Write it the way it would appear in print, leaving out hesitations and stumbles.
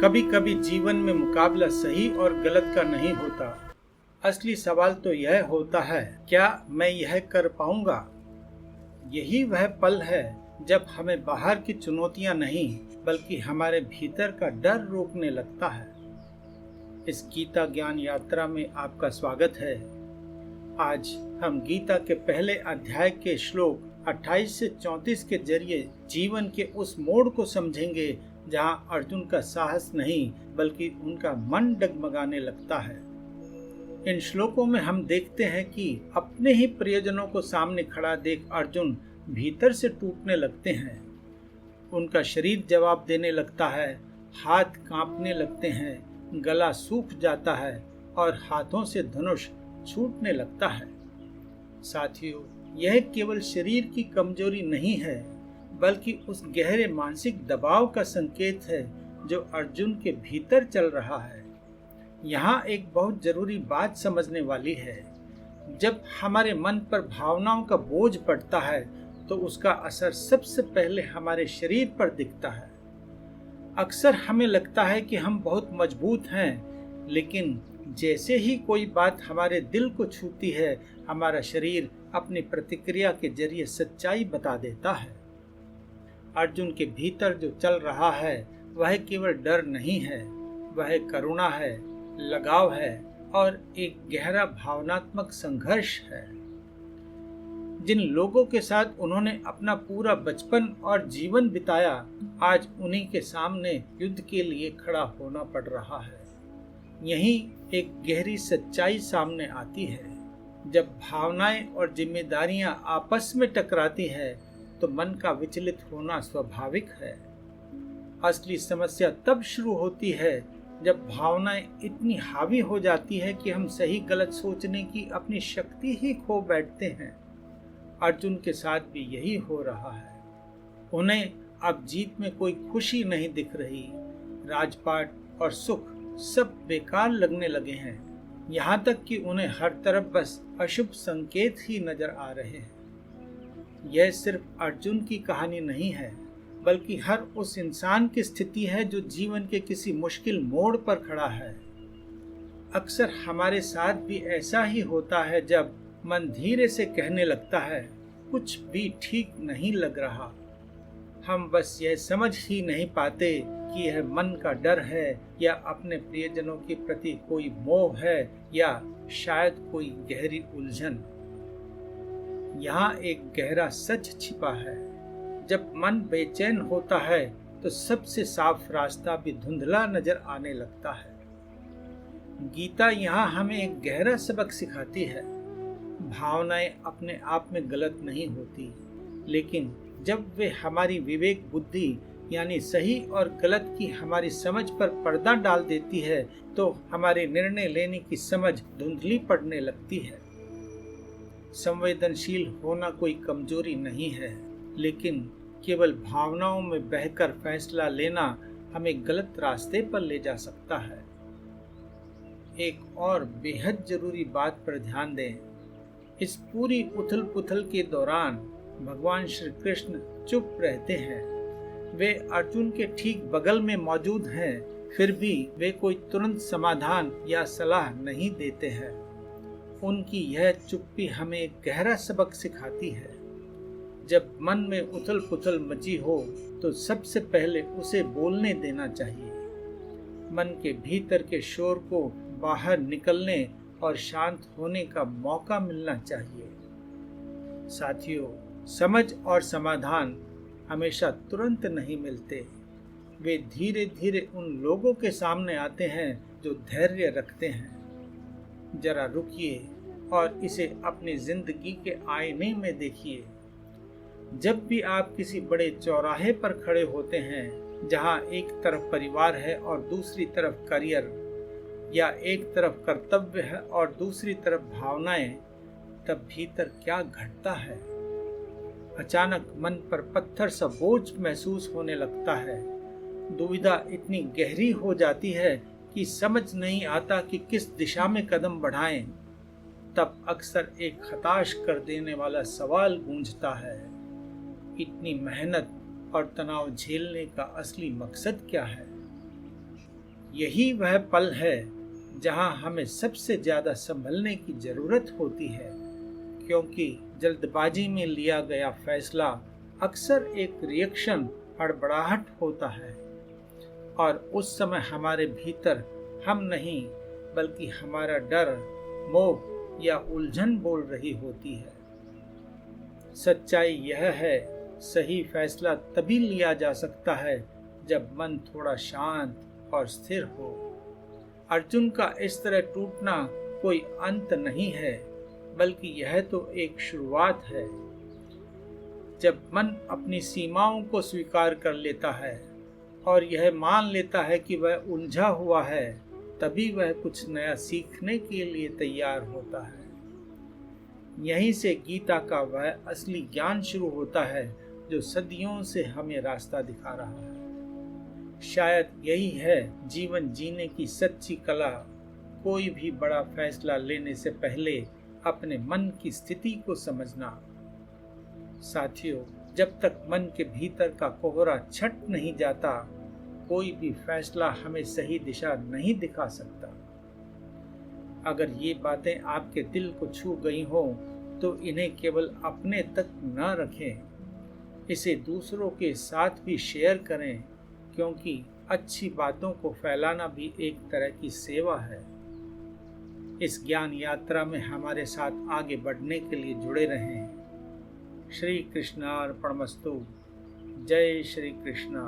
कभी कभी जीवन में मुकाबला सही और गलत का नहीं होता। असली सवाल तो यह होता है, क्या मैं यह कर पाऊंगा? यही वह पल है जब हमें बाहर की चुनौतियां नहीं बल्कि हमारे भीतर का डर रोकने लगता है। इस गीता ज्ञान यात्रा में आपका स्वागत है। आज हम गीता के पहले अध्याय के श्लोक 28 से 34 के जरिए जीवन के उस मोड़ को समझेंगे जहां अर्जुन का साहस नहीं बल्कि उनका मन डगमगाने लगता है। इन श्लोकों में हम देखते हैं कि अपने ही प्रियजनों को सामने खड़ा देख अर्जुन भीतर से टूटने लगते हैं। उनका शरीर जवाब देने लगता है, हाथ कांपने लगते हैं, गला सूख जाता है और हाथों से धनुष छूटने लगता है। साथियों, यह केवल शरीर की कमजोरी नहीं है बल्कि उस गहरे मानसिक दबाव का संकेत है जो अर्जुन के भीतर चल रहा है। यहाँ एक बहुत जरूरी बात समझने वाली है। जब हमारे मन पर भावनाओं का बोझ पड़ता है तो उसका असर सबसे पहले हमारे शरीर पर दिखता है। अक्सर हमें लगता है कि हम बहुत मजबूत हैं, लेकिन जैसे ही कोई बात हमारे दिल को छूती है, हमारा शरीर अपनी प्रतिक्रिया के जरिए सच्चाई बता देता है। अर्जुन के भीतर जो चल रहा है वह केवल डर नहीं है, वह करुणा है, लगाव है और एक गहरा भावनात्मक संघर्ष है। जिन लोगों के साथ उन्होंने अपना पूरा बचपन और जीवन बिताया, आज उन्हीं के सामने युद्ध के लिए खड़ा होना पड़ रहा है। यहीं एक गहरी सच्चाई सामने आती है। जब भावनाएं और जिम्मेदारियां आपस में टकराती है तो मन का विचलित होना स्वाभाविक है। असली समस्या तब शुरू होती है जब भावनाएं इतनी हावी हो जाती है कि हम सही गलत सोचने की अपनी शक्ति ही खो बैठते हैं। अर्जुन के साथ भी यही हो रहा है। उन्हें अब जीत में कोई खुशी नहीं दिख रही। राजपाट और सुख सब बेकार लगने लगे हैं। यहाँ तक कि उन्हें हर तरफ बस अशुभ संकेत ही नजर आ रहे हैं। यह सिर्फ अर्जुन की कहानी नहीं है बल्कि हर उस इंसान की स्थिति है जो जीवन के किसी मुश्किल मोड़ पर खड़ा है। अक्सर हमारे साथ भी ऐसा ही होता है। जब मन धीरे से कहने लगता है, कुछ भी ठीक नहीं लग रहा, हम बस यह समझ ही नहीं पाते कि यह मन का डर है या अपने प्रियजनों के प्रति कोई मोह है या शायद कोई गहरी उलझन। यहाँ एक गहरा सच छिपा है। जब मन बेचैन होता है तो सबसे साफ रास्ता भी धुंधला नजर आने लगता है। गीता यहाँ हमें एक गहरा सबक सिखाती है। भावनाएं अपने आप में गलत नहीं होती, लेकिन जब वे हमारी विवेक बुद्धि यानी सही और गलत की हमारी समझ पर पर्दा डाल देती है तो हमारे निर्णय लेने की समझ धुंधली पड़ने लगती है। संवेदनशील होना कोई कमजोरी नहीं है, लेकिन केवल भावनाओं में बहकर फैसला लेना हमें गलत रास्ते पर ले जा सकता है। एक और बेहद जरूरी बात पर ध्यान दें। इस पूरी उथल पुथल के दौरान भगवान श्री कृष्ण चुप रहते हैं। वे अर्जुन के ठीक बगल में मौजूद हैं, फिर भी वे कोई तुरंत समाधान या सलाह नहीं देते हैं। उनकी यह चुप्पी हमें एक गहरा सबक सिखाती है। जब मन में उथल पुथल मची हो तो सबसे पहले उसे बोलने देना चाहिए। मन के भीतर के शोर को बाहर निकलने और शांत होने का मौका मिलना चाहिए। साथियों, समझ और समाधान हमेशा तुरंत नहीं मिलते। वे धीरे धीरे उन लोगों के सामने आते हैं जो धैर्य रखते हैं। जरा रुकिए और इसे अपनी जिंदगी के आईने में देखिए। जब भी आप किसी बड़े चौराहे पर खड़े होते हैं जहां एक तरफ परिवार है और दूसरी तरफ करियर, या एक तरफ कर्तव्य है और दूसरी तरफ भावनाएं, तब भीतर क्या घटता है? अचानक मन पर पत्थर सा बोझ महसूस होने लगता है। दुविधा इतनी गहरी हो जाती है कि समझ नहीं आता कि किस दिशा में कदम बढ़ाएं। तब अक्सर एक हताश कर देने वाला सवाल गूंजता है, इतनी मेहनत और तनाव झेलने का असली मकसद क्या है? यही वह पल है जहां हमें सबसे ज्यादा संभलने की जरूरत होती है, क्योंकि जल्दबाजी में लिया गया फैसला अक्सर एक रिएक्शन, हड़बड़ाहट होता है और उस समय हमारे भीतर हम नहीं बल्कि हमारा डर, मोह या उलझन बोल रही होती है। सच्चाई यह है, सही फैसला तभी लिया जा सकता है जब मन थोड़ा शांत और स्थिर हो। अर्जुन का इस तरह टूटना कोई अंत नहीं है, बल्कि यह तो एक शुरुआत है। जब मन अपनी सीमाओं को स्वीकार कर लेता है और यह मान लेता है कि वह उलझा हुआ है, तभी वह कुछ नया सीखने के लिए तैयार होता है। यहीं से गीता का वह असली ज्ञान शुरू होता है जो सदियों से हमें रास्ता दिखा रहा है। शायद यही है जीवन जीने की सच्ची कला, कोई भी बड़ा फैसला लेने से पहले अपने मन की स्थिति को समझना। साथियों, जब तक मन के भीतर का कोहरा छट नहीं जाता, कोई भी फैसला हमें सही दिशा नहीं दिखा सकता। अगर ये बातें आपके दिल को छू गई हों तो इन्हें केवल अपने तक न रखें, इसे दूसरों के साथ भी शेयर करें, क्योंकि अच्छी बातों को फैलाना भी एक तरह की सेवा है। इस ज्ञान यात्रा में हमारे साथ आगे बढ़ने के लिए जुड़े रहें। श्री कृष्णार्पणमस्तु। जय श्री कृष्णा।